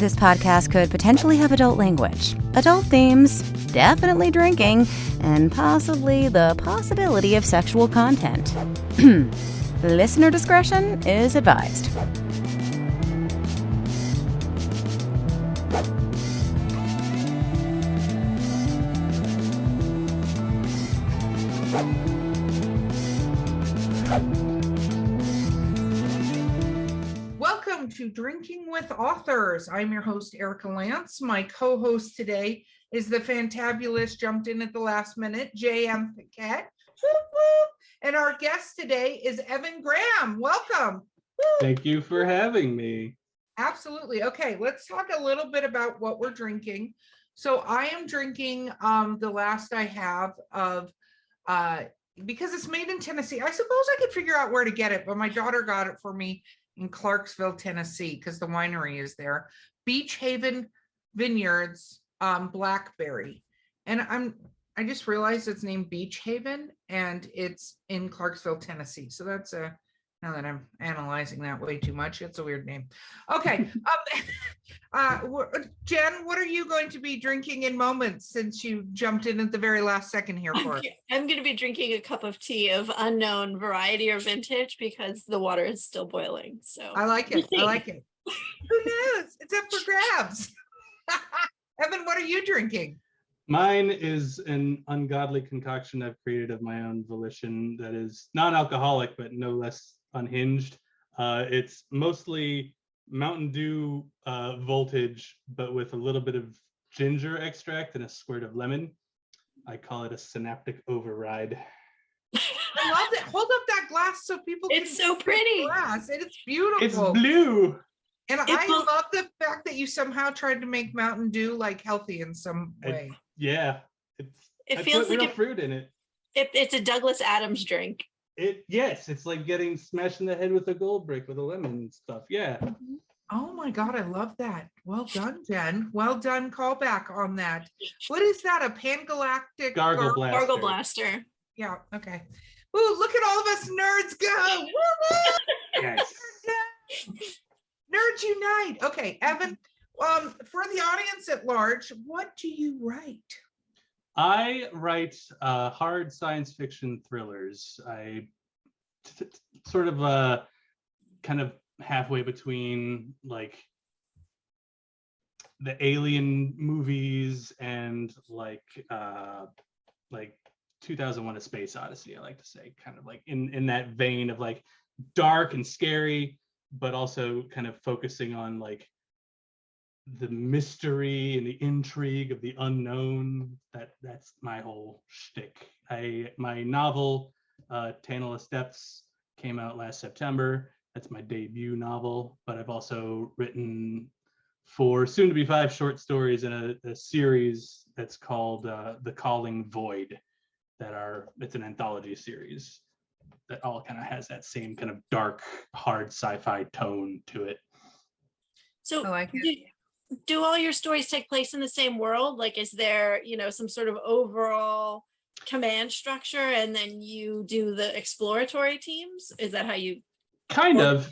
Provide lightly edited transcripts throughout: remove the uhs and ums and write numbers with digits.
This podcast could potentially have adult language, adult themes, definitely drinking, and possibly the possibility of sexual content. Listener discretion is advised. Welcome to Drinking with Authors. I'm your host, Erica Lance. My co-host today is the fantabulous, jumped in at the last minute, J.M. Paquette. And our guest today is Evan Graham. Welcome. Thank you for having me. Absolutely. Okay, let's talk a little bit about what we're drinking. So I am drinking the last I have of, because it's made in Tennessee. I suppose I could figure out where to get it, but my daughter got it for me in Clarksville, Tennessee, because the winery is there. Beach Haven Vineyards Blackberry. And I just realized it's named Beach Haven and it's in Clarksville, Tennessee. So that's now that I'm analyzing that way too much, it's a weird name. Okay. Jen, what are you going to be drinking in moments since you jumped in at the very last second here for us? I'm going to be drinking a cup of tea of unknown variety or vintage because the water is still boiling. So I like it. I like it. Who knows? It's up for grabs. Evan, what are you drinking? Mine is an ungodly concoction I've created of my own volition that is non-alcoholic, but no less unhinged. It's mostly Mountain Dew voltage, but with a little bit of ginger extract and a squirt of lemon. I call it a synaptic override. I love it. Hold up that glass so people can it's so see the pretty. glass. It's beautiful. It's blue. And I love the fact that you somehow tried to make Mountain Dew like healthy in some way. It feels like real fruit in it. It's a Douglas Adams drink. It's like getting smashed in the head with a gold brick with a lemon and stuff. Yeah. Oh my God, I love that. Well done, Jen. Well done. Call back on that. What is that? A pangalactic Gargle blaster. Gargle blaster. Yeah. Okay. Ooh, look at all of us nerds go. Yes. Nerds unite. Okay, Evan. For the audience at large, what do you write? I write hard science fiction thrillers. I sort of kind of halfway between like the Alien movies and like 2001: A Space Odyssey. I like to say, kind of like in that vein of like dark and scary, but also kind of focusing on like the mystery and the intrigue of the unknown. That's my whole shtick. My novel, Tantalus Depths, came out last September. That's my debut novel, but I've also written 4, soon to be 5 short stories in a series that's called The Calling Void. It's an anthology series that all kind of has that same kind of dark, hard sci-fi tone to it. So I like it. Do all your stories take place in the same world? Like, is there, some sort of overall command structure and then you do the exploratory teams? Is that how you? Kind of.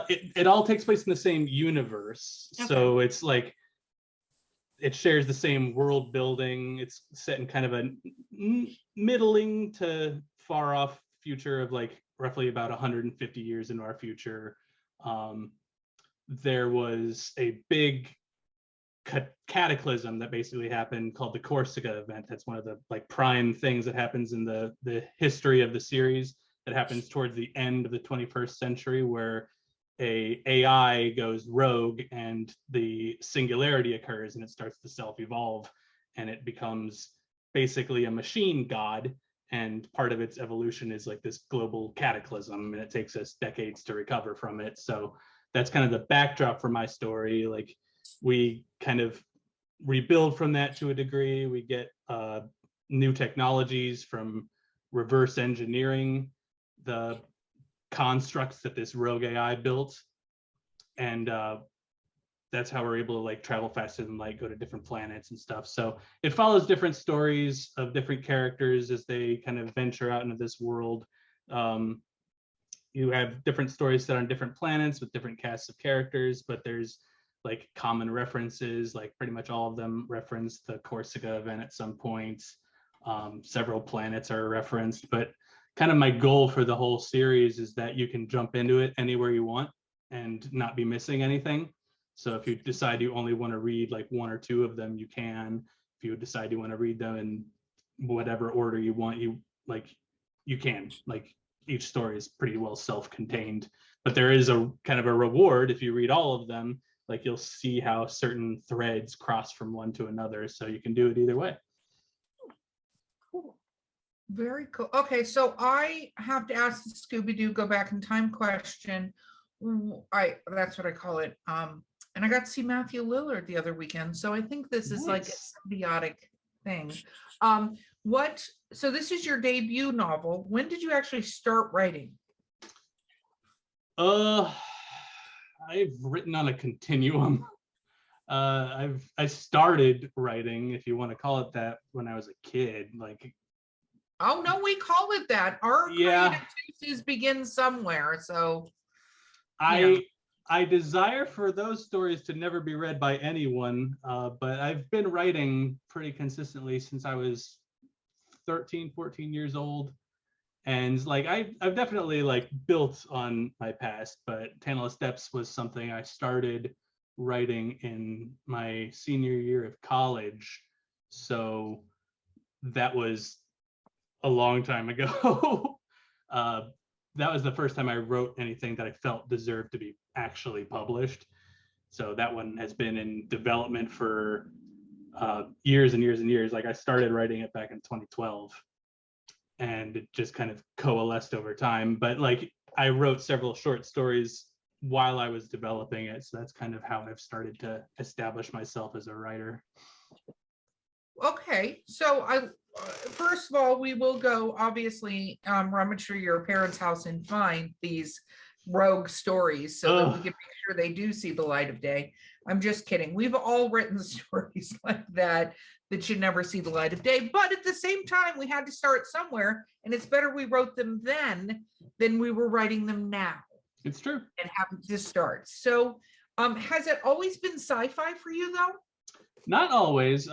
It all takes place in the same universe. Okay. So it's like, it shares the same world building. It's set in kind of a middling to far off future of like roughly about 150 years into our future. There was a big cataclysm that basically happened called the Corsica event. That's one of the like prime things that happens in the history of the series, that happens towards the end of the 21st century, where a AI goes rogue and the singularity occurs and it starts to self-evolve and it becomes basically a machine god, and part of its evolution is like this global cataclysm and it takes us decades to recover from it. So that's kind of the backdrop for my story. Like, we kind of rebuild from that to a degree. We get new technologies from reverse engineering the constructs that this rogue AI built, and that's how we're able to like travel faster than light, go to different planets and stuff. So it follows different stories of different characters as they kind of venture out into this world. You have different stories set on different planets with different casts of characters, but there's like common references, like pretty much all of them reference the Corsica event at some point. Several planets are referenced, but kind of my goal for the whole series is that you can jump into it anywhere you want and not be missing anything. So if you decide you only want to read like one or two of them, you can. If you decide you want to read them in whatever order you want, you can. Like each story is pretty well self-contained, but there is a kind of a reward if you read all of them. Like you'll see how certain threads cross from one to another, so you can do it either way. Cool. Very cool. Okay, so I have to ask the Scooby-Doo go back in time question. That's what I call it. And I got to see Matthew Lillard the other weekend, so I think this is like a symbiotic thing. So this is your debut novel. When did you actually start writing? I've written on a continuum. I started writing, if you want to call it that, when I was a kid. Like, oh no, we call it that. Our yeah, creative juices begin somewhere. So I desire for those stories to never be read by anyone, but I've been writing pretty consistently since I was 13, 14 years old. And like I've definitely like built on my past, but Tantalus Depths was something I started writing in my senior year of college. So that was a long time ago. That was the first time I wrote anything that I felt deserved to be actually published. So that one has been in development for years and years and years. Like I started writing it back in 2012, and it just kind of coalesced over time. But like I wrote several short stories while I was developing it. So that's kind of how I've started to establish myself as a writer. okay, so first of all, we will go obviously rummage through your parents' house and find these rogue stories so that we can make sure they do see the light of day. I'm just kidding. We've all written stories like that should never see the light of day, but at the same time, we had to start somewhere, and it's better we wrote them then than we were writing them now. It's true. And having to start. So has it always been sci-fi for you though? Not always.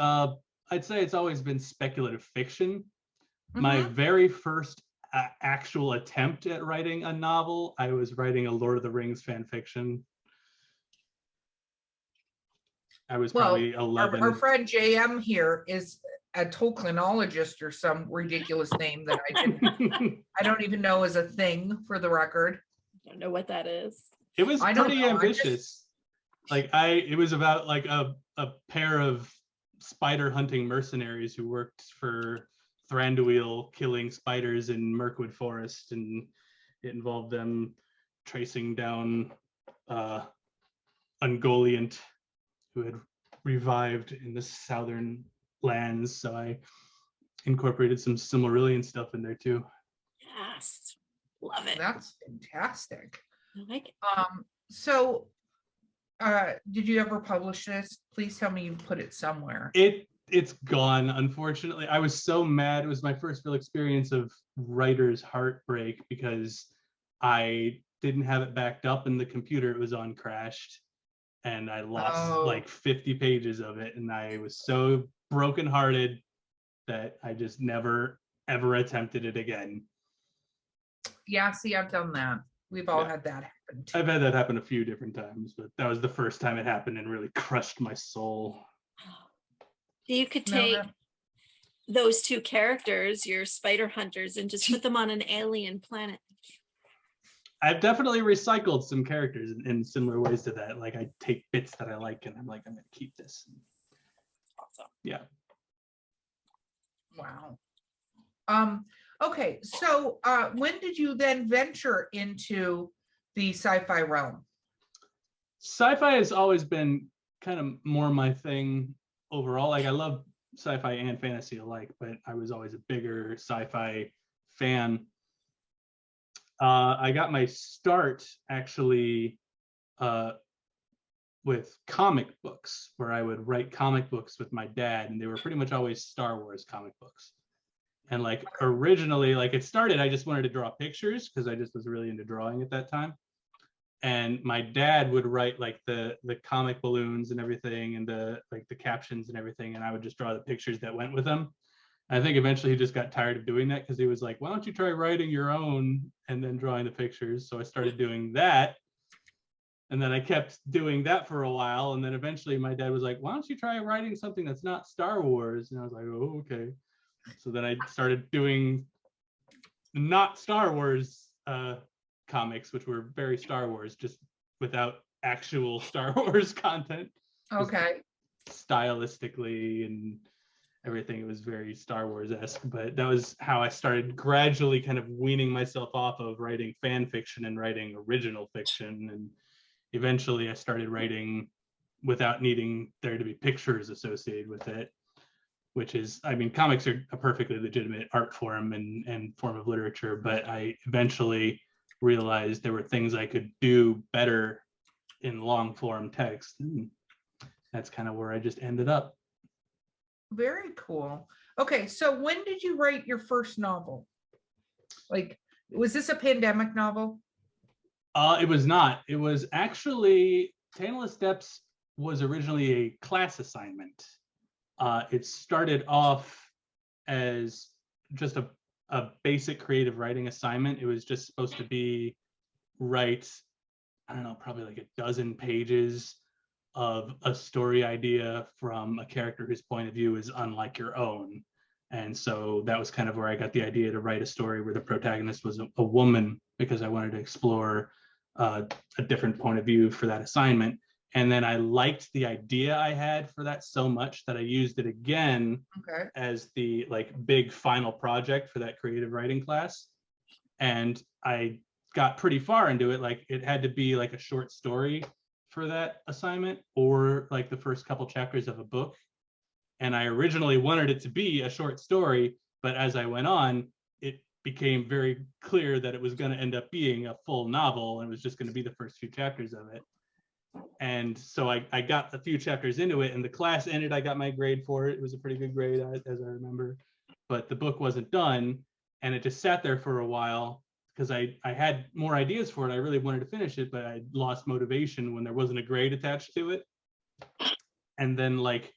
I'd say it's always been speculative fiction. My very first actual attempt at writing a novel, I was writing a Lord of the Rings fan fiction. I was probably 11. Our friend JM here is a Tolkienologist or some ridiculous name that I don't even know is a thing, for the record. I don't know what that is. It was pretty ambitious. It was about like a pair of spider hunting mercenaries who worked for Thranduil, killing spiders in Mirkwood Forest, and it involved them tracing down Ungoliant, who had revived in the southern lands. So I incorporated some Silmarillion stuff in there too. Yes, love it. That's fantastic. I like it. So did you ever publish this? Please tell me you put it somewhere. It's gone, unfortunately. I was so mad. It was my first real experience of writer's heartbreak because I didn't have it backed up in the computer it was on crashed, and I lost like 50 pages of it, and I was so brokenhearted that I just never ever attempted it again. Yeah, see, I've done that. We've all had that happen too. I've had that happen a few different times, but that was the first time it happened and really crushed my soul. You could take those two characters, your spider hunters, and just put them on an alien planet. I've definitely recycled some characters in similar ways to that. Like I take bits that I like and I'm like, I'm going to keep this. Awesome. Yeah. Wow. Okay, so when did you then venture into the sci-fi realm? Sci-fi has always been kind of more my thing overall. Like I love sci-fi and fantasy alike, but I was always a bigger sci-fi fan. I got my start actually with comic books, where I would write comic books with my dad, and they were pretty much always Star Wars comic books. And like originally, like it started, I just wanted to draw pictures because I just was really into drawing at that time. and my dad would write like the comic balloons and everything, and the like the captions and everything, and I would just draw the pictures that went with them. I think eventually he just got tired of doing that, because he was like, why don't you try writing your own and then drawing the pictures? So I started doing that. And then I kept doing that for a while. And then eventually my dad was like, why don't you try writing something that's not Star Wars? And I was like, oh, okay. So then I started doing not Star Wars comics, which were very Star Wars, just without actual Star Wars content. Okay. Stylistically and everything, it was very Star Wars-esque. But that was how I started gradually kind of weaning myself off of writing fan fiction and writing original fiction. And eventually I started writing without needing there to be pictures associated with it, which is, I mean, comics are a perfectly legitimate art form and form of literature, but I eventually realized there were things I could do better in long form text. And that's kind of where I just ended up. Very cool. Okay, so when did you write your first novel? Like, was this a pandemic novel? It was not. It was actually, Tantalus Depths was originally a class assignment. It started off as just a basic creative writing assignment. It was just supposed to be write, I don't know, probably like a dozen pages of a story idea from a character whose point of view is unlike your own. And so that was kind of where I got the idea to write a story where the protagonist was a woman, because I wanted to explore a different point of view for that assignment. And then I liked the idea I had for that so much that I used it again as the like big final project for that creative writing class. And I got pretty far into it. Like, it had to be like a short story for that assignment, or like the first couple chapters of a book. And I originally wanted it to be a short story, but as I went on, it became very clear that it was going to end up being a full novel, and it was just going to be the first few chapters of it. And so I got a few chapters into it, and the class ended. I got my grade for it. It was a pretty good grade, as I remember, but the book wasn't done, and it just sat there for a while because I had more ideas for it. I really wanted to finish it, but I lost motivation when there wasn't a grade attached to it. And then like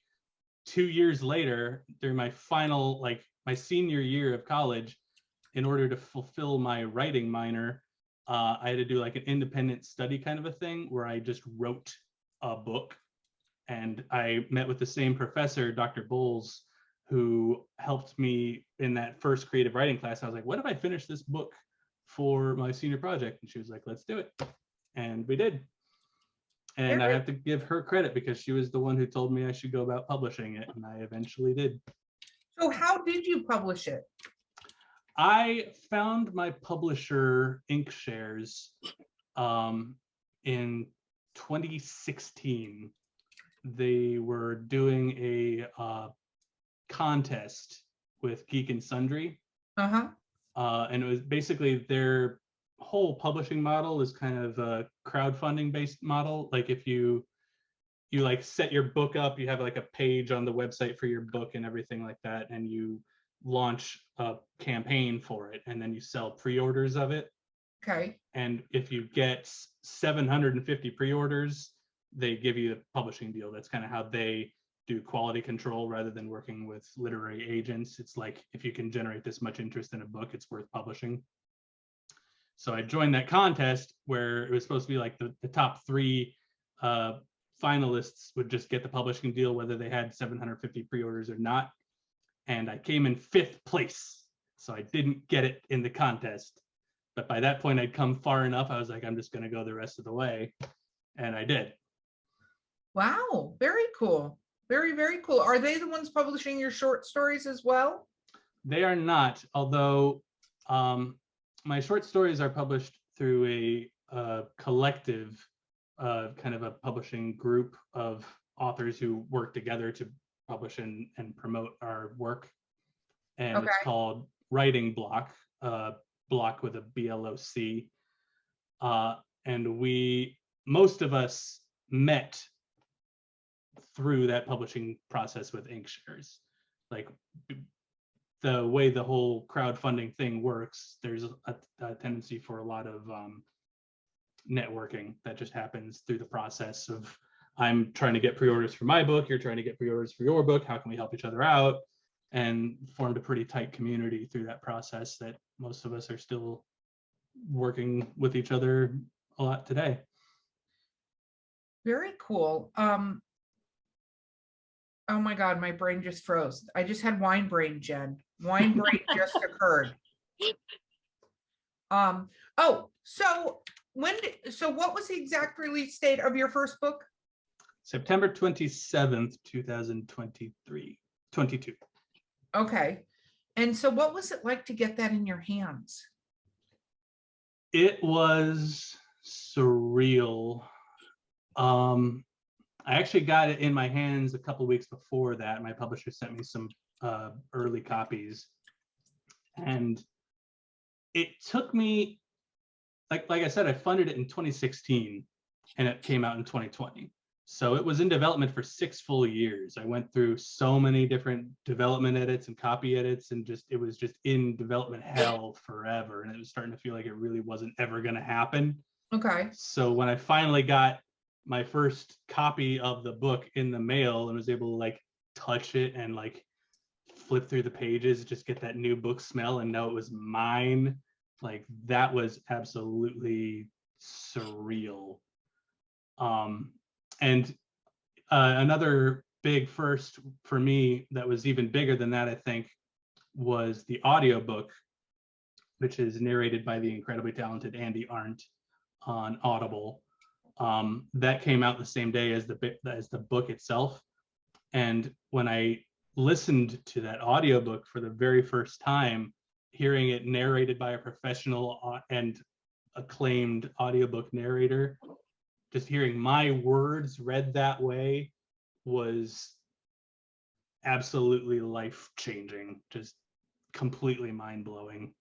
2 years later, during my final, like my senior year of college, in order to fulfill my writing minor, I had to do like an independent study kind of a thing where I just wrote a book. And I met with the same professor, Dr. Bowles, who helped me in that first creative writing class. I was like, what if I finish this book for my senior project? And she was like, let's do it. And we did. And I have to give her credit, because she was the one who told me I should go about publishing it, and I eventually did. So how did you publish it? I found my publisher, Inkshares, in 2016. They were doing a contest with Geek and Sundry. And it was basically their whole publishing model is kind of a crowdfunding based model. Like, if you like set your book up, you have like a page on the website for your book and everything like that, and you launch a campaign for it, and then you sell pre-orders of it. Okay. And if you get 750 pre-orders, they give you the publishing deal. That's kind of how they do quality control rather than working with literary agents. It's like, if you can generate this much interest in a book, it's worth publishing. So I joined that contest where it was supposed to be like the top three finalists would just get the publishing deal, whether they had 750 pre-orders or not. And I came in 5th place. So I didn't get it in the contest. But by that point, I'd come far enough. I was like, I'm just going to go the rest of the way. And I did. Wow. Very cool. Very, very cool. Are they the ones publishing your short stories as well? They are not, although my short stories are published through a collective, kind of a publishing group of authors who work together to publish and promote our work. And it's called Writing Block, Block with a BLOC. And most of us met through that publishing process with Inkshares. Like, the way the whole crowdfunding thing works, there's a tendency for a lot of networking that just happens through the process of, I'm trying to get pre-orders for my book, you're trying to get pre-orders for your book, how can we help each other out? And formed a pretty tight community through that process that most of us are still working with each other a lot today. Very cool. Oh my God, my brain just froze. I just had wine brain, Jen. Wine brain just occurred. Oh, so what was the exact release date of your first book? September 27th, 22. Okay. And so what was it like to get that in your hands? It was surreal. I actually got it in my hands a couple of weeks before that. My publisher sent me some early copies, and it took me, like I said, I funded it in 2016 and it came out in 2020. So it was in development for 6 full years. I went through so many different development edits and copy edits, and it was just in development hell forever. And it was starting to feel like it really wasn't ever going to happen. Okay. So when I finally got my first copy of the book in the mail and was able to like touch it and like flip through the pages, just get that new book smell and know it was mine, like that was absolutely surreal. And another big first for me that was even bigger than that, I think, was the audiobook, which is narrated by the incredibly talented Andy Arndt on Audible. That came out the same day as the book itself. And when I listened to that audiobook for the very first time, hearing it narrated by a professional and acclaimed audiobook narrator, just hearing my words read that way was absolutely life-changing, just completely mind-blowing.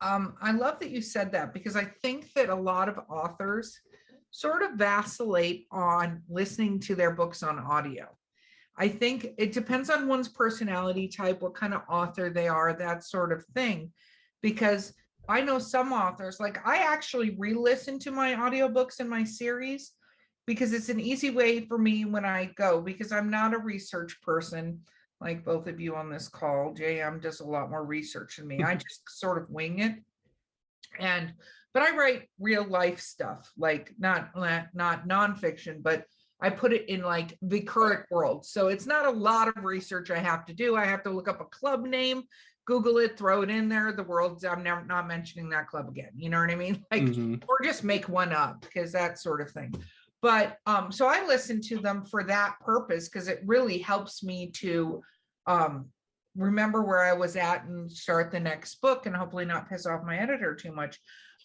I love that you said that, because I think that a lot of authors sort of vacillate on listening to their books on audio. I think it depends on one's personality type, what kind of author they are, that sort of thing. Because I know some authors, like I actually re-listen to my audiobooks in my series because it's an easy way for me when I go, because I'm not a research person like both of you on this call. JM does a lot more research than me. I just sort of wing it. But I write real life stuff, like not nonfiction, but I put it in like the current world. So it's not a lot of research I have to do. I have to look up a club name, Google it, throw it in there. The world's, I'm never not mentioning that club again. You know what I mean? Like, or just make one up, because that sort of thing. But so I listen to them for that purpose, because it really helps me to remember where I was at and start the next book, and hopefully not piss off my editor too much.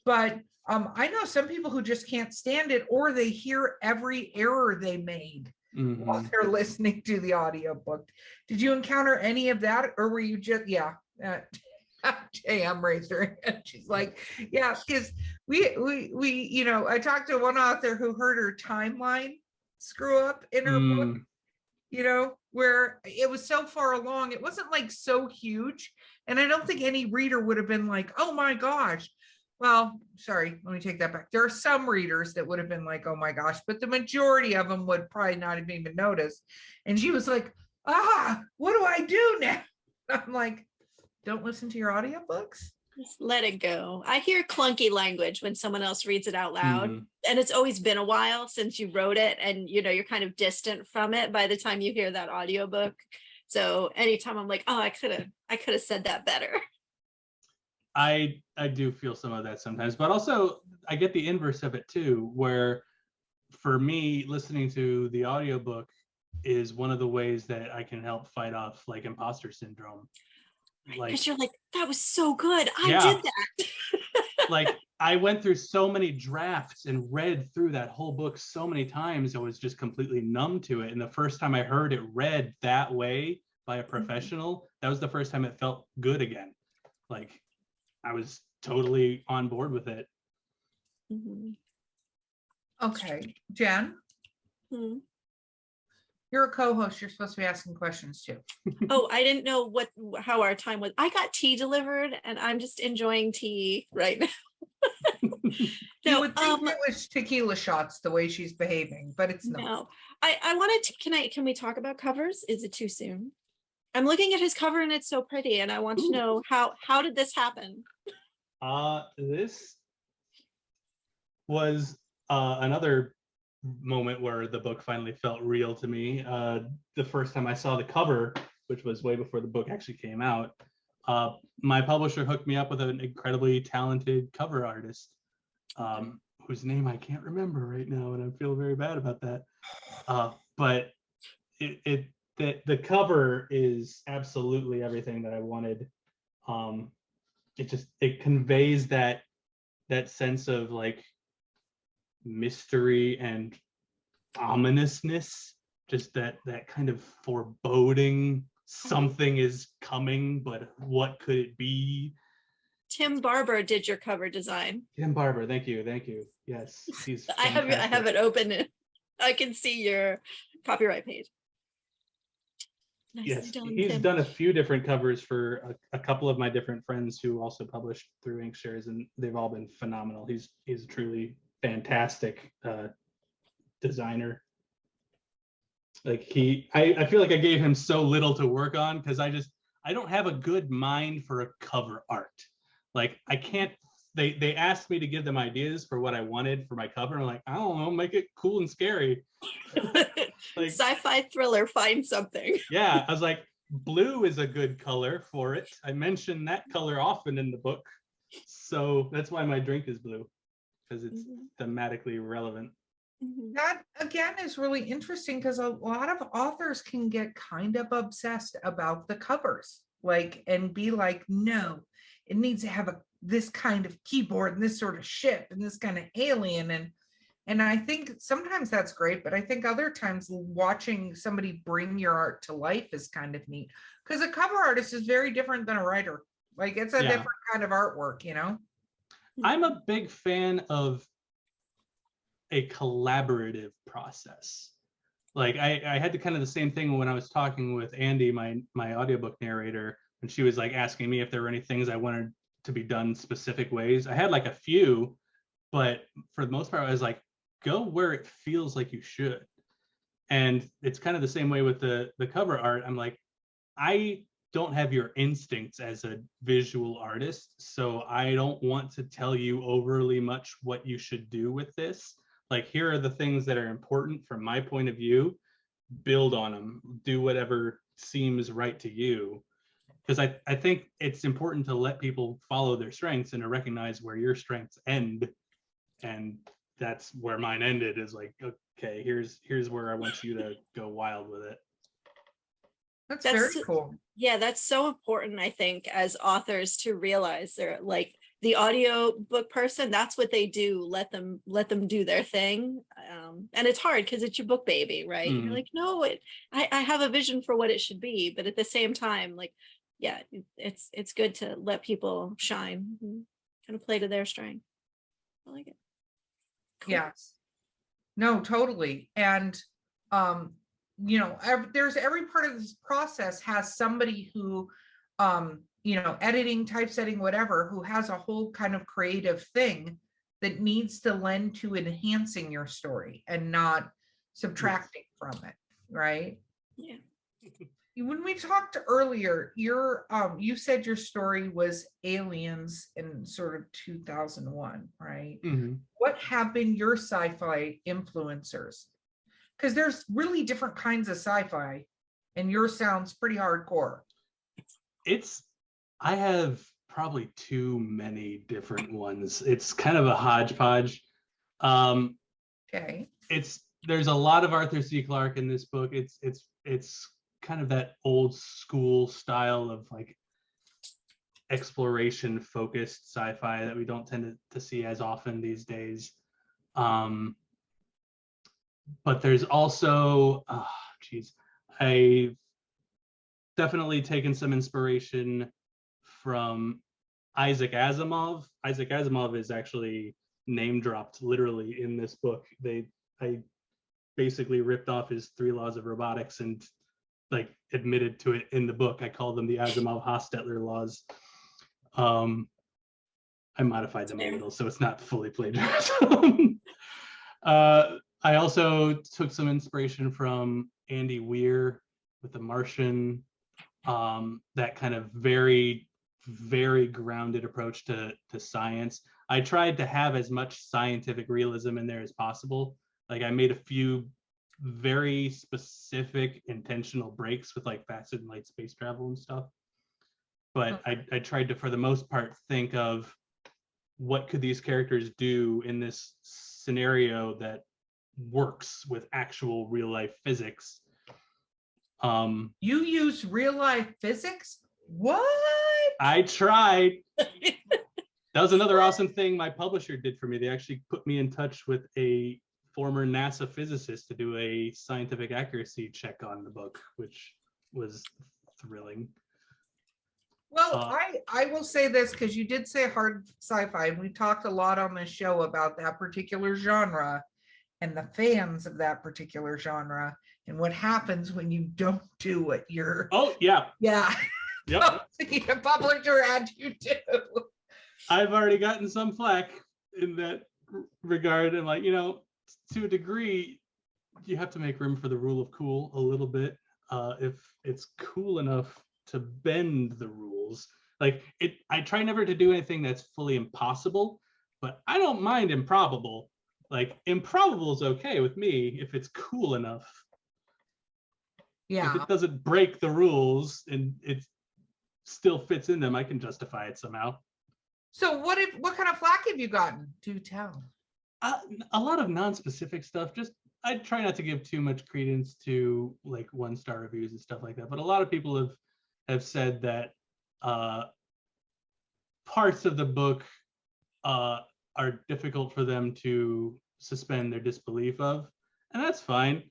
But I know some people who just can't stand it, or they hear every error they made while they're listening to the audiobook. Did you encounter any of that, or were you just, JM raised her hand. She's like, yeah, because we, you know, I talked to one author who heard her timeline screw up in her book, you know, where it was so far along, it wasn't like so huge. And I don't think any reader would have been like, oh my gosh. Well, sorry, let me take that back. There are some readers that would have been like, oh my gosh, but the majority of them would probably not have even noticed. And she was like, what do I do now? I'm like, don't listen to your audiobooks. Just let it go. I hear clunky language when someone else reads it out loud. And it's always been a while since you wrote it, and you know, you're kind of distant from it by the time you hear that audiobook. So anytime I'm like, oh, I could have said that better. I do feel some of that sometimes, but also I get the inverse of it too, where for me, listening to the audiobook is one of the ways that I can help fight off like imposter syndrome. Like, because you're like, that was so good. I did that. Like I went through so many drafts and read through that whole book so many times, I was just completely numb to it. And the first time I heard it read that way by a professional, that was the first time it felt good again. Like I was totally on board with it. Okay, Jen. You're a co-host. You're supposed to be asking questions too. Oh, I didn't know how our time was. I got tea delivered, and I'm just enjoying tea right now. You No, would think it was tequila shots the way she's behaving, but it's not. no. I wanted to, can we talk about covers? Is it too soon? I'm looking at his cover and it's so pretty, and I want to know how did this happen? This was another moment where the book finally felt real to me. The first time I saw the cover, which was way before the book actually came out, my publisher hooked me up with an incredibly talented cover artist, whose name I can't remember right now, and I feel very bad about that. But the cover is absolutely everything that I wanted. It conveys that sense of like mystery and ominousness, just that kind of foreboding something is coming, but what could it be? Tim Barber did your cover design. Tim Barber, thank you. Yes, he's I have it open. I can see your copyright page. Nicely yes, done, he's Tim. done a few different covers for a couple of my different friends who also published through Inkshares, and they've all been phenomenal. He's a truly fantastic designer. Like I feel like I gave him so little to work on because I don't have a good mind for a cover art. Like I can't. They asked me to give them ideas for what I wanted for my cover. And I'm like, I don't know, make it cool and scary. Like sci-fi thriller, find something. Yeah, I was like, blue is a good color for it. I mention that color often in the book, so that's why my drink is blue, because it's thematically relevant. That again is really interesting because a lot of authors can get kind of obsessed about the covers, like, and be like, no, it needs to have this kind of keyboard and this sort of ship and this kind of alien, and I think sometimes that's great, but I think other times watching somebody bring your art to life is kind of neat, because a cover artist is very different than a writer. Like it's a different kind of artwork, you know? I'm a big fan of a collaborative process. Like I had the kind of the same thing when I was talking with Andy, my audiobook narrator, and she was like asking me if there were any things I wanted to be done specific ways. I had like a few, but for the most part, I was like, go where it feels like you should. And it's kind of the same way with the cover art. I'm like, I don't have your instincts as a visual artist, so I don't want to tell you overly much what you should do with this. Like, here are the things that are important from my point of view. Build on them. Do whatever seems right to you. Because I think it's important to let people follow their strengths and to recognize where your strengths end. And that's where mine ended, is like, okay, here's where I want you to go wild with it. That's very cool. Yeah, that's so important, I think, as authors to realize. They're like the audio book person, that's what they do. Let them do their thing. And it's hard because it's your book baby, right? You're like, no, I have a vision for what it should be, but at the same time, like, yeah, it's good to let people shine and kind of play to their strength. I like it. Cool. Yes. No, totally. And you know, there's every part of this process has somebody who you know, editing, typesetting, whatever, who has a whole kind of creative thing that needs to lend to enhancing your story and not subtracting from it, right? Yeah. When we talked earlier, you said your story was aliens in sort of 2001, right? What have been your sci-fi influencers? Because there's really different kinds of sci-fi, and yours sounds pretty hardcore. I have probably too many different ones. It's kind of a hodgepodge. Okay. There's a lot of Arthur C. Clarke in this book. It's kind of that old school style of like exploration focused sci-fi that we don't tend to see as often these days. But there's also, I've definitely taken some inspiration from Isaac Asimov. Isaac Asimov is actually name dropped literally in this book. I basically ripped off his 3 laws of robotics and like admitted to it in the book. I call them the Asimov Hostetler laws. I modified them a little, so it's not fully plagiarism. I also took some inspiration from Andy Weir with The Martian, that kind of very, very grounded approach to science. I tried to have as much scientific realism in there as possible. Like I made a few very specific intentional breaks with like faster than light space travel and stuff. But I tried to, for the most part, think of what could these characters do in this scenario that works with actual real life physics. You use real life physics? What? I tried. That was another awesome thing my publisher did for me. They actually put me in touch with a former NASA physicist to do a scientific accuracy check on the book, which was thrilling. Well, I will say this, because you did say hard sci-fi, and we talked a lot on this show about that particular genre and the fans of that particular genre and what happens when you don't do what you're. Oh, yeah. Yeah. Yep. The publisher had you do. I've already gotten some flack in that regard. And like, you know, to a degree, you have to make room for the rule of cool a little bit. If it's cool enough to bend the rules. Like I try never to do anything that's fully impossible, but I don't mind improbable. Like improbable is okay with me if it's cool enough. Yeah. If it doesn't break the rules and it still fits in them, I can justify it somehow. So what kind of flack have you gotten? Do tell. A lot of non-specific stuff. Just I try not to give too much credence to like 1-star reviews and stuff like that. But a lot of people have said that parts of the book are difficult for them to suspend their disbelief of, and that's fine.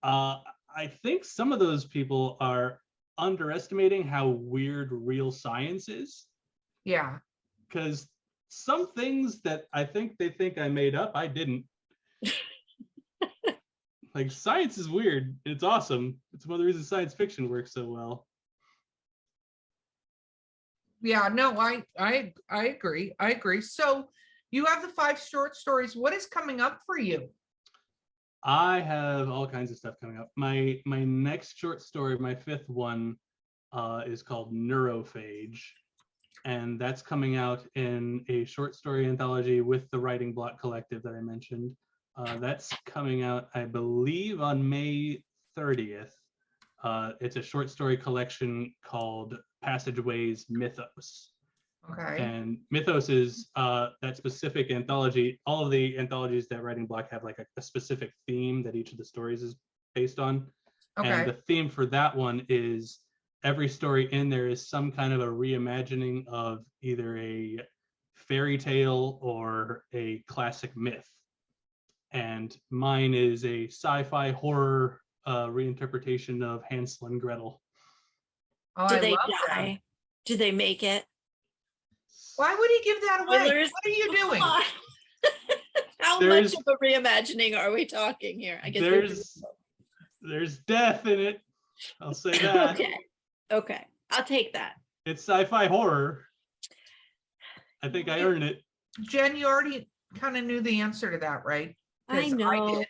I think some of those people are underestimating how weird real science is. Yeah. Because some things that I think they think I made up, I didn't. Like science is weird. It's awesome. It's one of the reasons science fiction works so well. Yeah, no, I agree. I agree. So you have the 5 short stories. What is coming up for you? I have all kinds of stuff coming up. My next short story, my 5th one, is called Neurophage. And that's coming out in a short story anthology with the Writing Block Collective that I mentioned. That's coming out, I believe, on May 30th. It's a short story collection called Passageways Mythos. Okay. And Mythos is that specific anthology. All of the anthologies that Writing Block have like a specific theme that each of the stories is based on. Okay. And the theme for that one is every story in there is some kind of a reimagining of either a fairy tale or a classic myth. And mine is a sci-fi horror reinterpretation of Hansel and Gretel. Oh, Do I they love die? that. Do they make it? Why would he give that away? Spoilers. What are you doing? How There's- much of a reimagining are we talking here? I guess there's death in it. I'll say that. Okay, I'll take that. It's sci-fi horror. I think I earned it. Jen, you already kind of knew the answer to that, right? I 'Cause know. did.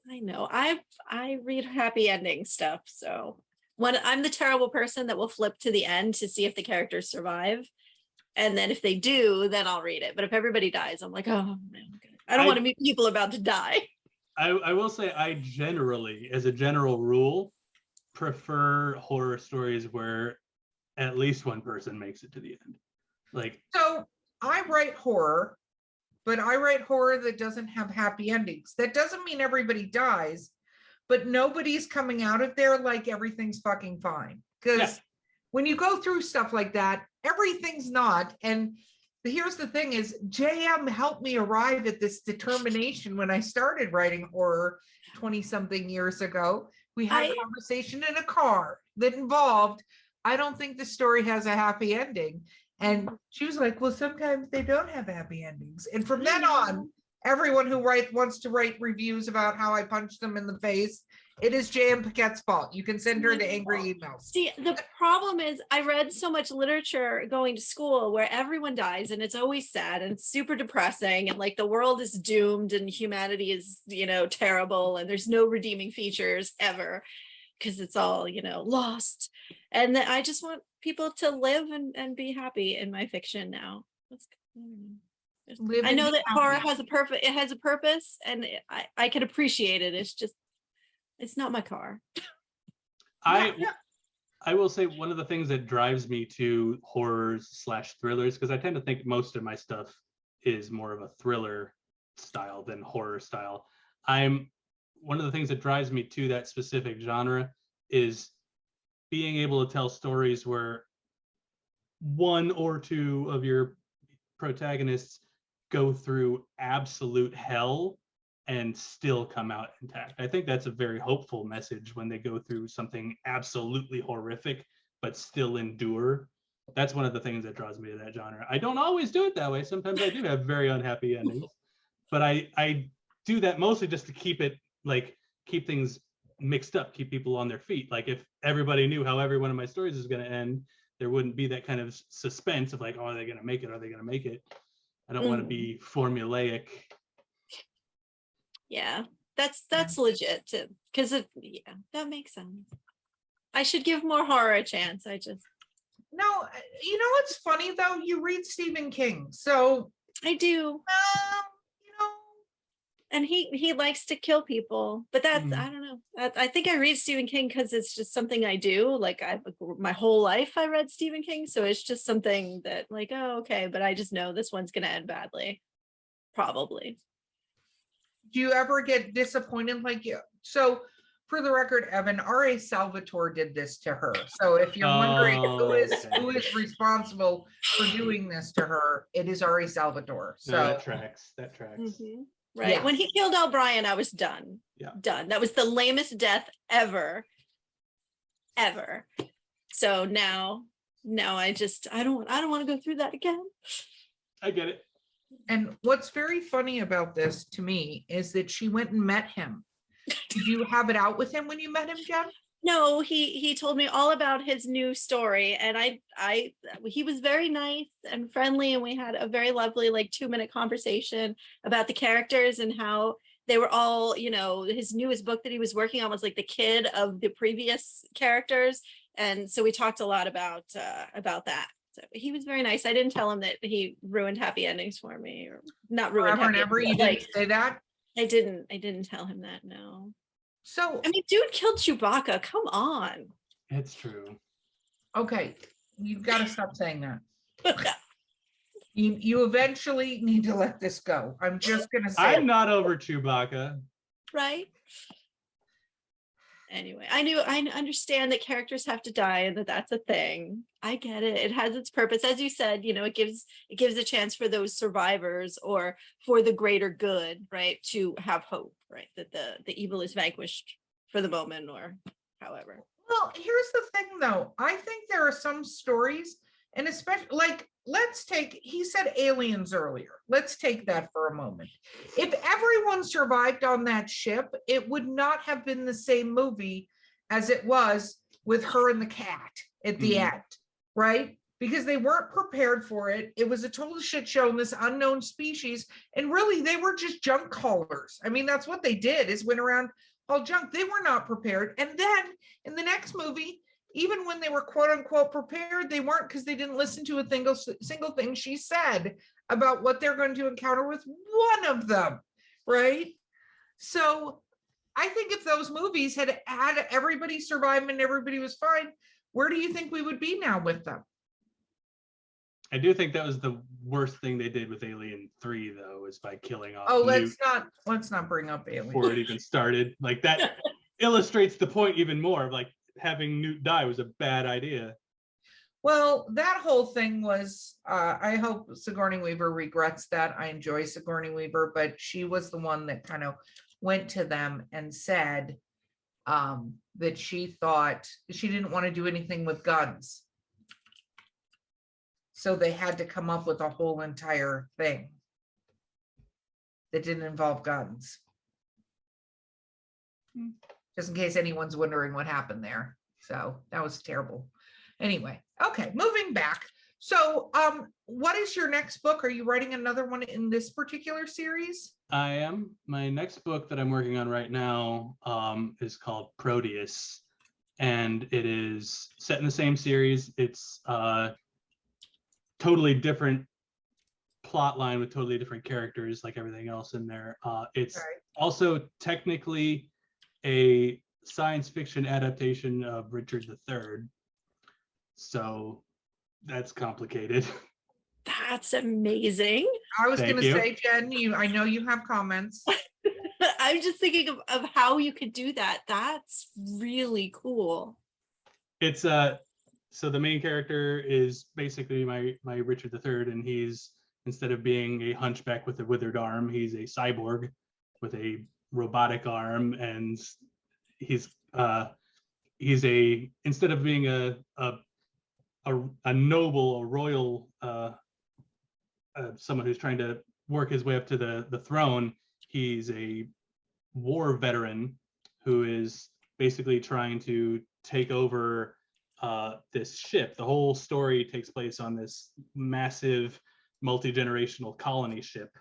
I know. I read happy ending stuff, so when I'm the terrible person that will flip to the end to see if the characters survive, and then if they do, then I'll read it. But if everybody dies, I'm like, oh man, I don't want to meet people about to die. I will say I generally, as a general rule, prefer horror stories where at least one person makes it to the end. Like, So I write horror, but I write horror that doesn't have happy endings. That doesn't mean everybody dies, but nobody's coming out of there like everything's fucking fine. Because when you go through stuff like that, everything's not. And here's the thing is JM helped me arrive at this determination when I started writing horror 20 something years ago. We had a conversation in a car that involved, I don't think the story has a happy ending. And she was like, well, sometimes they don't have happy endings. And from then on, everyone who wants to write reviews about how I punched them in the face It is J.M. Paquette's fault. You can send her the angry emails. See, the problem is I read so much literature going to school where everyone dies and it's always sad and super depressing and like the world is doomed and humanity is, terrible and there's no redeeming features ever because it's all, lost. And then I just want people to live and be happy in my fiction now. I know that horror has a purpose and I can appreciate it. It's not my car. I will say one of the things that drives me to horrors / thrillers, because I tend to think most of my stuff is more of a thriller style than horror style. One of the things that drives me to that specific genre is being able to tell stories where one or two of your protagonists go through absolute hell and still come out intact. I think that's a very hopeful message when they go through something absolutely horrific, but still endure. That's one of the things that draws me to that genre. I don't always do it that way. Sometimes I do have very unhappy endings, but I do that mostly just to keep things mixed up, keep people on their feet. Like if everybody knew how every one of my stories is going to end, there wouldn't be that kind of suspense of like, oh, are they going to make it? Are they going to make it? I don't want to be formulaic. Yeah, that's legit too, because that makes sense. I should give more horror a chance. No, what's funny though? You read Stephen King, so I do. And he likes to kill people, but that's I don't know. I think I read Stephen King because it's just something I do. Like my whole life I read Stephen King, so it's just something that like, oh, okay, but I just know this one's gonna end badly, probably. Do you ever get disappointed like you? So for the record, Evan, R.A. Salvatore did this to her. So if you're wondering who is responsible for doing this to her, it is R.A. Salvatore. So no, that tracks. Mm-hmm. Right. Yeah. When he killed O'Brien, I was done. Yeah. Done. That was the lamest death ever. So now I don't want to go through that again. I get it. And what's very funny about this to me is that she went and met him. Did you have it out with him when you met him, Jen? No, he told me all about his new story, and he was very nice and friendly, and we had a very lovely 2-minute conversation about the characters and how they were all, his newest book that he was working on was like the kid of the previous characters, and so we talked a lot about that. So he was very nice. I didn't tell him that he ruined happy endings for me, or not ruined. Forever you didn't say that? I didn't tell him that. No. So I mean, dude killed Chewbacca. Come on. It's true. Okay, you've got to stop saying that. You eventually need to let this go. I'm just gonna say I'm not over Chewbacca. Right. Anyway, I understand that characters have to die and that's a thing. I get it. It has its purpose. As you said, it gives a chance for those survivors or for the greater good, right, to have hope, right, that the evil is vanquished for the moment or however. Well, here's the thing though. I think there are some stories, and especially he said aliens earlier. Let's take that for a moment. If everyone survived on that ship, it would not have been the same movie as it was with her and the cat at the end, right? Because they weren't prepared for it. It was a total shit show in this unknown species. And really, they were just junk haulers. I mean, that's what they did, is went around all junk. They were not prepared. And then in the next movie, even when they were quote unquote prepared, they weren't, because they didn't listen to a single thing she said about what they're going to encounter with one of them, right? So I think if those movies had everybody survive and everybody was fine, where do you think we would be now with them? I do think that was the worst thing they did with Alien 3, though, is by killing off. Oh, let's not bring up Alien before it even started. Like that illustrates the point even more of like having Newt die was a bad idea. Well, that whole thing was, I hope Sigourney Weaver regrets that. I enjoy Sigourney Weaver, but she was the one that kind of went to them and said that she thought she didn't want to do anything with guns. So they had to come up with a whole entire thing that didn't involve guns. just in case anyone's wondering what happened there. So that was terrible. Anyway, okay, moving back. So what is your next book? Are you writing another one in this particular series? I am. My next book that I'm working on right now is called Proteus, and it is set in the same series. It's totally different plot line with totally different characters, like everything else in there. It's also technically a science fiction adaptation of Richard III. So that's complicated. That's amazing. I was Thank going to you. say, Jen, I know you have comments. I'm just thinking of how you could do that. That's really cool. It's so the main character is basically my Richard III, and he's, instead of being a hunchback with a withered arm, he's a cyborg with a robotic arm, and he's instead of being a noble, a royal, someone who's trying to work his way up to the throne, he's a war veteran who is basically trying to take over this ship. The whole story takes place on this massive multi-generational colony ship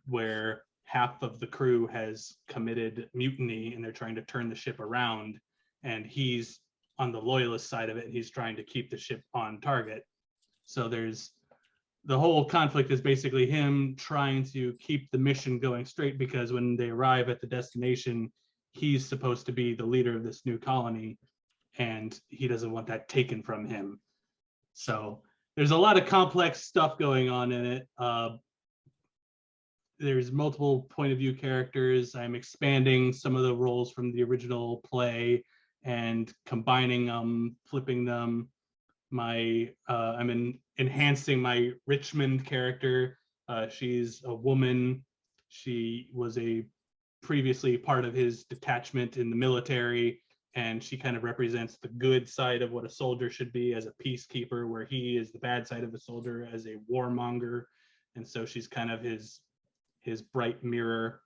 where half of the crew has committed mutiny and they're trying to turn the ship around, and he's on the loyalist side of it, and he's trying to keep the ship on target. So there's the whole conflict is basically him trying to keep the mission going straight, because when they arrive at the destination, he's supposed to be the leader of this new colony, and he doesn't want that taken from him. So there's a lot of complex stuff going on in it. There's multiple point of view characters. I'm expanding some of the roles from the original play and combining them, flipping them. I'm enhancing my Richmond character. She's a woman. She was previously part of his detachment in the military, and she kind of represents the good side of what a soldier should be as a peacekeeper, where he is the bad side of a soldier as a warmonger. And so she's kind of his bright mirror.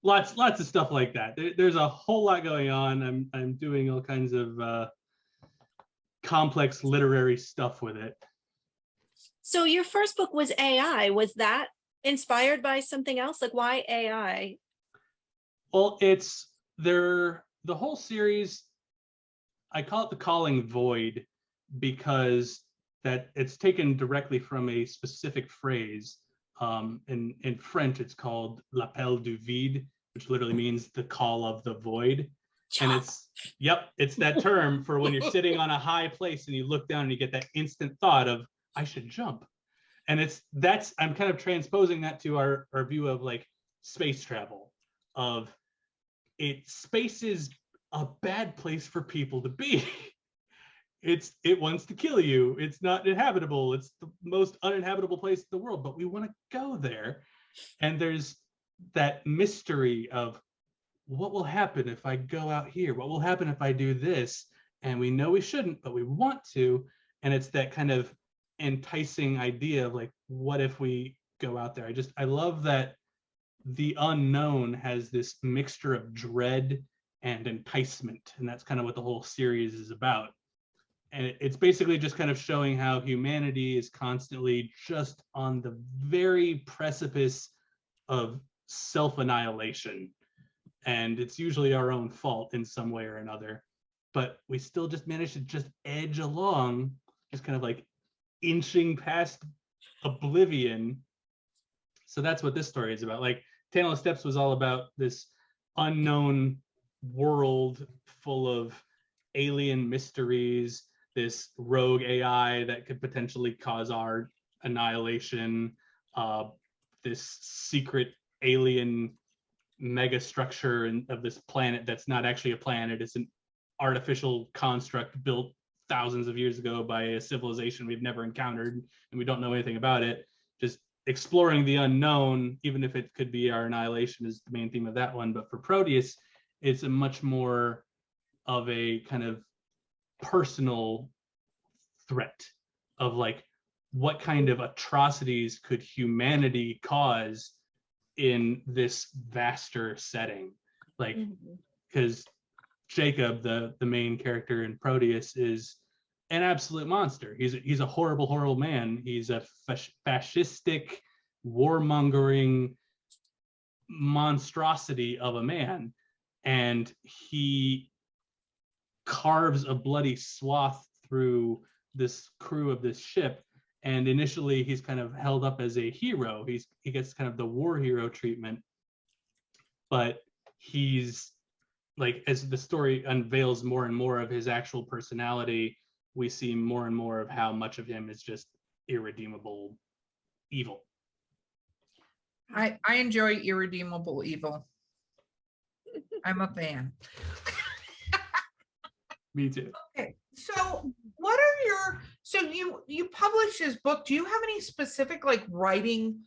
Lots of stuff like that. There's a whole lot going on. I'm doing all kinds of complex literary stuff with it. So your first book was AI. Was that inspired by something else? Like, why AI? Well, it's the whole series, I call it the Calling Void, because that it's taken directly from a specific phrase. In French, it's called l'appel du vide, which literally means the call of the void. And it's that term for when you're sitting on a high place and you look down and you get that instant thought of, I should jump. And I'm kind of transposing that to our view of like space travel, of space is a bad place for people to be. It wants to kill you. It's not inhabitable. It's the most uninhabitable place in the world, but we want to go there. And there's that mystery of what will happen if I go out here? What will happen if I do this? And we know we shouldn't, but we want to. And it's that kind of enticing idea of like, what if we go out there? I love that the unknown has this mixture of dread and enticement. And that's kind of what the whole series is about. And it's basically just kind of showing how humanity is constantly just on the very precipice of self-annihilation. And it's usually our own fault in some way or another. But we still just manage to just edge along, just kind of like inching past oblivion. So that's what this story is about. Like Tantalus Depths was all about this unknown world full of alien mysteries, this rogue AI that could potentially cause our annihilation, this secret alien mega structure of this planet that's not actually a planet. It's an artificial construct built thousands of years ago by a civilization we've never encountered, and we don't know anything about it. Just exploring the unknown, even if it could be our annihilation, is the main theme of that one. But for Proteus, it's a much more of a kind of personal threat of like, what kind of atrocities could humanity cause in this vaster setting, like, because Jacob, the main character in Proteus, is an absolute monster. He's a horrible man. He's a fascistic, warmongering monstrosity of a man, and he carves a bloody swath through this crew of this ship. And initially he's kind of held up as a hero. He gets kind of the war hero treatment, but he's like, as the story unveils more and more of his actual personality, we see more and more of how much of him is just irredeemable evil. I enjoy irredeemable evil. I'm a fan. Me too. Okay, so what are your, so you published this book. Do you have any specific like writing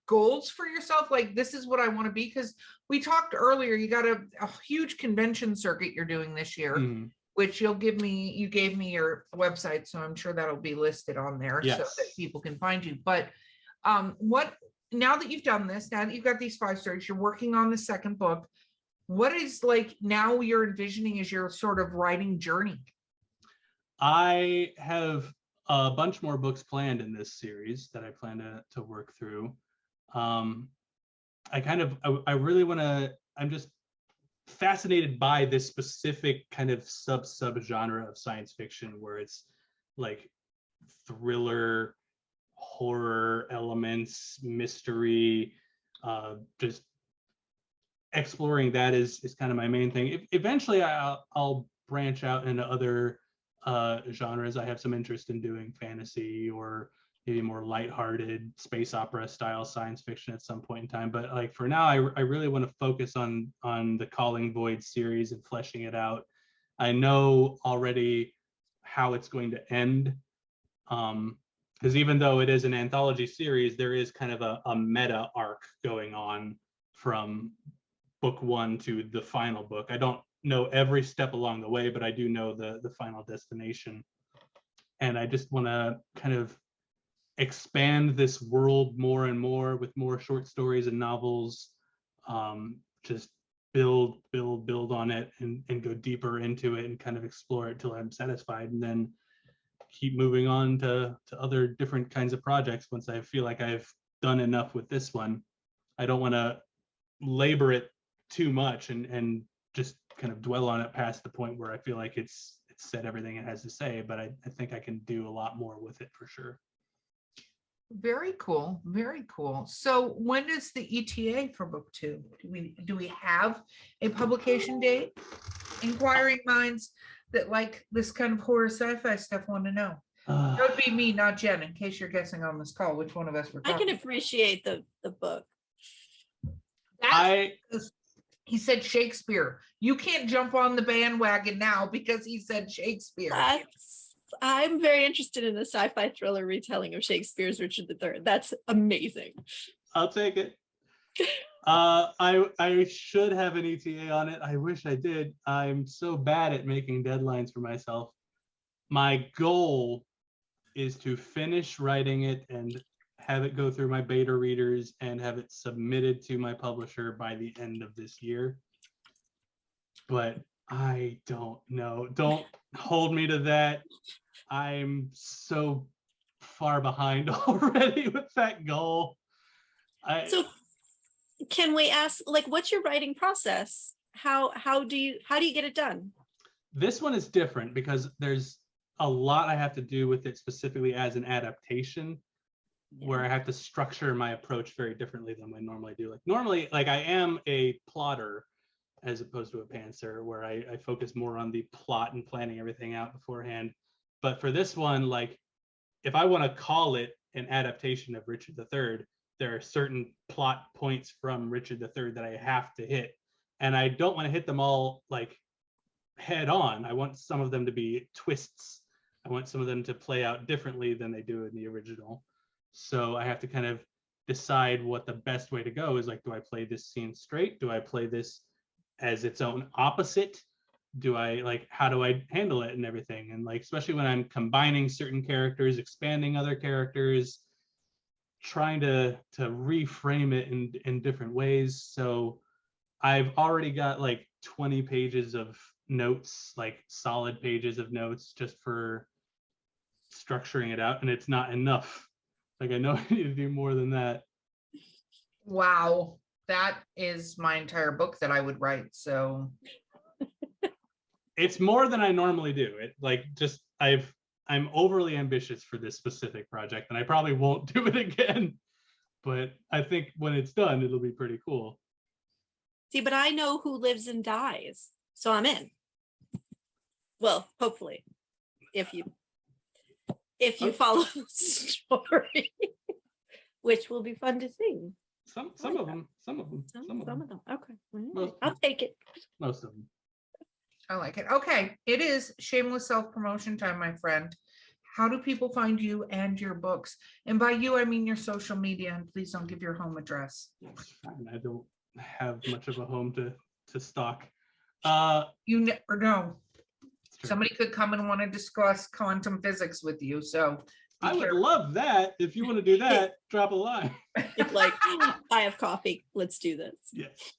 goals for yourself? Like, this is what I want to be? Because we talked earlier, you got a huge convention circuit you're doing this year, which you gave me your website, so I'm sure that'll be listed on there so that people can find you. But what, now that you've done this, now that you've got these 5 stories, you're working on the second book, what is like now you're envisioning as your sort of writing journey? I have a bunch more books planned in this series that I plan to work through. I really want to, I'm just fascinated by this specific kind of sub genre of science fiction where it's like thriller, horror elements, mystery, just exploring that is kind of my main thing. Eventually I'll branch out into other genres. I have some interest in doing fantasy or maybe more lighthearted space opera style science fiction at some point in time. But like for now, I really want to focus on the Calling Void series and fleshing it out. I know already how it's going to end. Because even though it is an anthology series, there is kind of a meta arc going on from book 1 to the final book. I don't know every step along the way, but I do know the final destination. And I just want to kind of expand this world more and more with more short stories and novels. Just build on it and go deeper into it and kind of explore it till I'm satisfied, and then keep moving on to other different kinds of projects once I feel like I've done enough with this one. I don't want to labor it too much and just kind of dwell on it past the point where I feel like it's said everything it has to say, but I think I can do a lot more with it for sure. Very cool. Very cool. So when is the ETA for book 2? Do we have a publication date? Inquiring minds that like this kind of horror sci-fi stuff want to know. That would be me, not Jen, in case you're guessing on this call which one of us we're talking. I can appreciate the book. He said Shakespeare. You can't jump on the bandwagon now because he said Shakespeare. I'm very interested in the sci-fi thriller retelling of Shakespeare's Richard III. That's amazing. I'll take it. I should have an ETA on it. I wish I did. I'm so bad at making deadlines for myself. My goal is to finish writing it and have it go through my beta readers and have it submitted to my publisher by the end of this year. But I don't know. Don't hold me to that. I'm so far behind already with that goal. So can we ask, like, what's your writing process? How do you get it done? This one is different because there's a lot I have to do with it specifically as an adaptation, where I have to structure my approach very differently than I normally do. Like normally, like I am a plotter as opposed to a pantser, where I focus more on the plot and planning everything out beforehand. But for this one, like if I want to call it an adaptation of Richard III, there are certain plot points from Richard III that I have to hit. And I don't want to hit them all like head on. I want some of them to be twists. I want some of them to play out differently than they do in the original. So I have to kind of decide what the best way to go is. Like, do I play this scene straight? Do I play this as its own opposite? Do I like, how do I handle it and everything? And like, especially when I'm combining certain characters, expanding other characters, trying to reframe it in different ways. So I've already got like 20 pages of notes, like solid pages of notes just for structuring it out, and it's not enough. Like I know I need to do more than that. Wow, that is my entire book that I would write. So It's more than I normally do. It like just I'm overly ambitious for this specific project, and I probably won't do it again. But I think when it's done, it'll be pretty cool. See, but I know who lives and dies, so I'm in. Well, hopefully, if you follow the story, which will be fun to see. Some like of them. Okay, Most- I'll take it. Most of them. I like it. Okay, it is shameless self-promotion time, my friend. How do people find you and your books? And by you, I mean your social media, and please don't give your home address. I don't have much of a home to stock. You never know. It's true. Somebody could come and want to discuss quantum physics with you, so be I would careful. love that. If you want to do that, drop a line. It's like, I have coffee. Let's do this. Yes.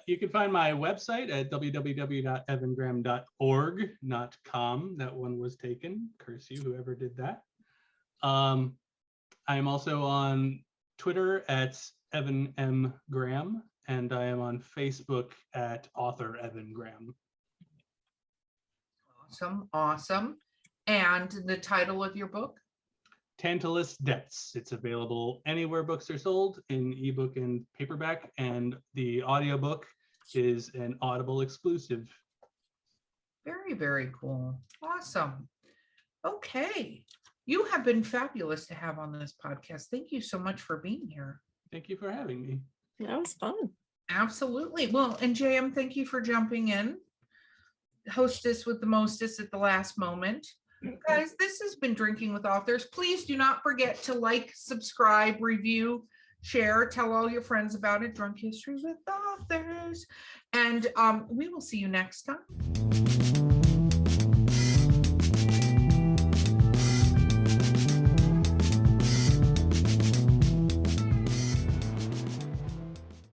You can find my website at www.evangraham.org, not com. That one was taken. Curse you, whoever did that. I am also on Twitter at Evan M. Graham, and I am on Facebook at author Evan Graham. Awesome. And the title of your book? Tantalus Depths. It's available anywhere books are sold, in ebook and paperback, and the audiobook is an Audible exclusive. Very, very cool. Awesome. Okay. You have been fabulous to have on this podcast. Thank you so much for being here. Thank you for having me. That was fun. Absolutely. Well, and JM, thank you for jumping in. Hostess with the mostest at the last moment. Guys, this has been Drinking with Authors. Please do not forget to like, subscribe, review, share, tell all your friends about it. Drunk History with Authors. And we will see you next time.